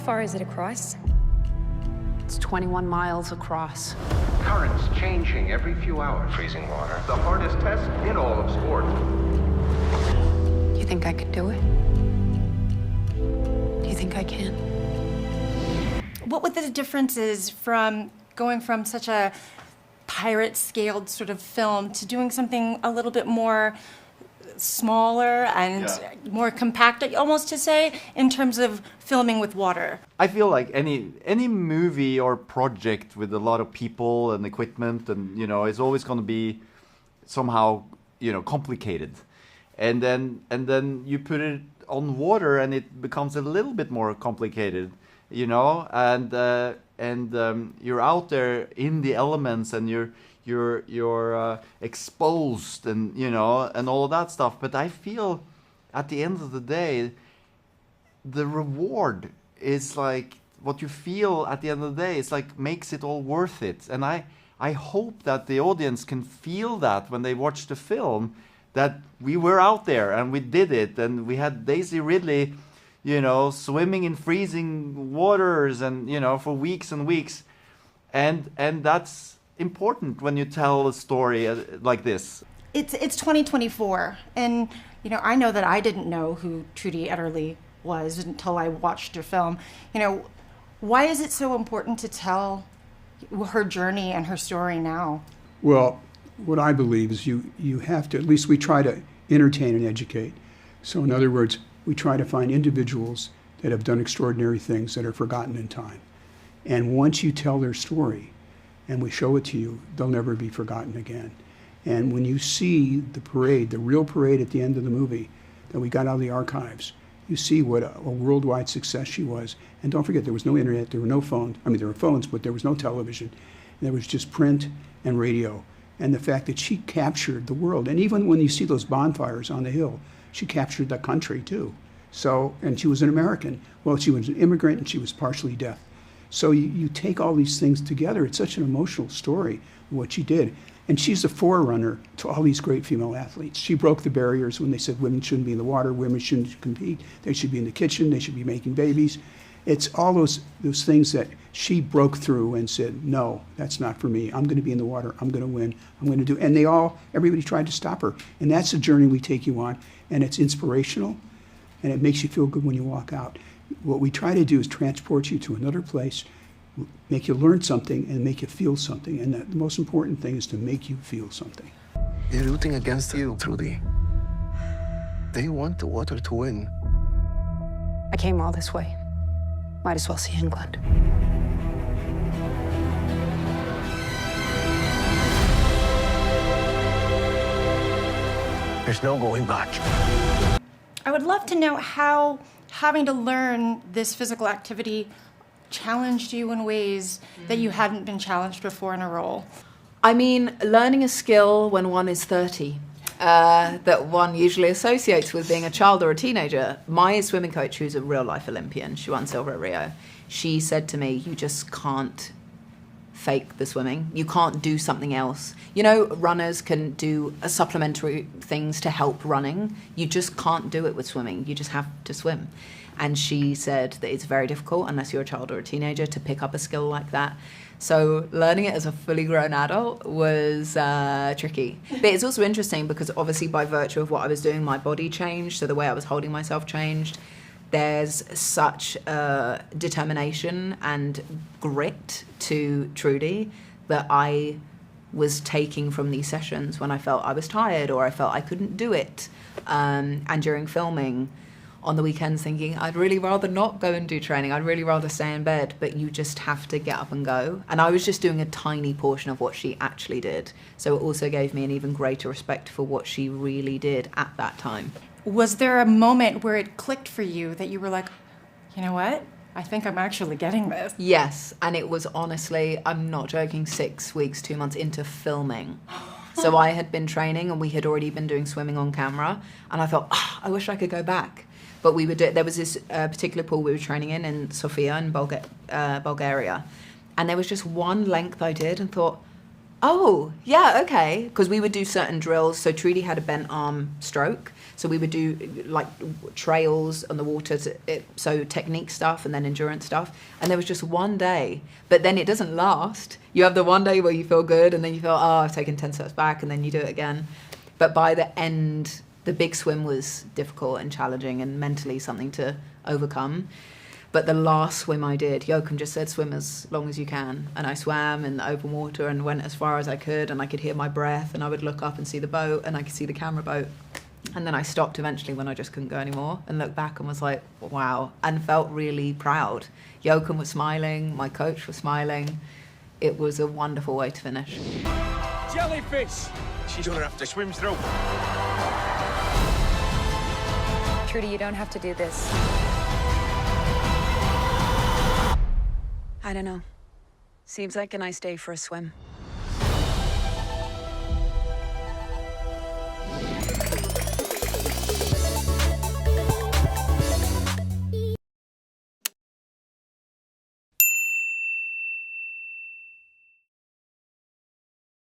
far is it across? It's 21 miles across. Currents changing every few hours. Freezing water. The hardest test in all of sport. Do you think I could do it? Do you think I can? What would the difference is from going from such a pirate-scaled sort of film to doing something a little bit more smaller and more compact, almost to say, in terms of filming with water? I feel like any movie or project with a lot of people and equipment and, you know, is always going to be somehow, you know, complicated. And then you put it on water and it becomes a little bit more complicated, you know, and you're out there in the elements and you're exposed and, you know, and all of that stuff. But I feel at the end of the day, the reward is like what you feel at the end of the day. It's like makes it all worth it. And I hope that the audience can feel that when they watch the film, that we were out there and we did it, and we had Daisy Ridley, you know, swimming in freezing waters and, you know, for weeks and weeks. And that's important when you tell a story like this. It's 2024, and, you know, I know that I didn't know who Trudy Ederle was until I watched her film. You know, why is it so important to tell her journey and her story now? Well, what I believe is you have to, at least we try to entertain and educate. So in other words, we try to find individuals that have done extraordinary things that are forgotten in time. And once you tell their story and we show it to you, they'll never be forgotten again. And when you see the parade, the real parade at the end of the movie that we got out of the archives, you see what a worldwide success she was. And don't forget, there was no internet, there were no phones. I mean, there were phones, but there was no television. And there was just print and radio. And the fact that she captured the world. And even when you see those bonfires on the hill, she captured the country too. So, and she was an American. Well, she was an immigrant and she was partially deaf. So you take all these things together. It's such an emotional story, what she did. And she's a forerunner to all these great female athletes. She broke the barriers when they said women shouldn't be in the water, women shouldn't compete, they should be in the kitchen, they should be making babies. It's all those things that she broke through and said, no, that's not for me. I'm going to be in the water. I'm going to win. I'm going to do. And everybody tried to stop her. And that's the journey we take you on. And it's inspirational. And it makes you feel good when you walk out. What we try to do is transport you to another place, make you learn something, and make you feel something. And the most important thing is to make you feel something. They're rooting against you, Trudy. They want the water to win. I came all this way. Might as well see England. There's no going back. I would love to know how having to learn this physical activity challenged you in ways that you hadn't been challenged before in a role. I mean, learning a skill when one is 30 that one usually associates with being a child or a teenager. My swimming coach, who's a real-life Olympian, she won silver at Rio, she said to me, you just can't fake the swimming. You can't do something else. You know, runners can do supplementary things to help running. You just can't do it with swimming. You just have to swim. And she said that it's very difficult, unless you're a child or a teenager, to pick up a skill like that. So learning it as a fully grown adult was tricky. But it's also interesting because obviously by virtue of what I was doing, my body changed, so the way I was holding myself changed. There's such determination and grit to Trudy that I was taking from these sessions when I felt I was tired or I felt I couldn't do it. And during filming, on the weekends thinking, I'd really rather not go and do training. I'd really rather stay in bed, but you just have to get up and go. And I was just doing a tiny portion of what she actually did. So it also gave me an even greater respect for what she really did at that time. Was there a moment where it clicked for you that you were like, you know what? I think I'm actually getting this. Yes, and it was honestly, I'm not joking, 6 weeks, 2 months into filming. So I had been training and we had already been doing swimming on camera. And I thought, I wish I could go back. But we would there was this particular pool we were training in Sofia in Bulgaria. And there was just one length I did and thought, Oh, yeah, okay. Because we would do certain drills. So Trudy had a bent arm stroke. So we would do like trails on the water, so technique stuff and then endurance stuff. And there was just one day, but then it doesn't last. You have the one day where you feel good and then you feel, oh, I've taken 10 steps back, and then you do it again. But by the end, the big swim was difficult and challenging and mentally something to overcome. But the last swim I did, Joachim just said, swim as long as you can. And I swam in the open water and went as far as I could, and I could hear my breath, and I would look up and see the boat, and I could see the camera boat. And then I stopped eventually when I just couldn't go anymore, and looked back and was like, wow, and felt really proud. Joachim was smiling, my coach was smiling. It was a wonderful way to finish. Jellyfish! She's gonna have to swim through. Trudy, you don't have to do this. I don't know. Seems like a nice day for a swim.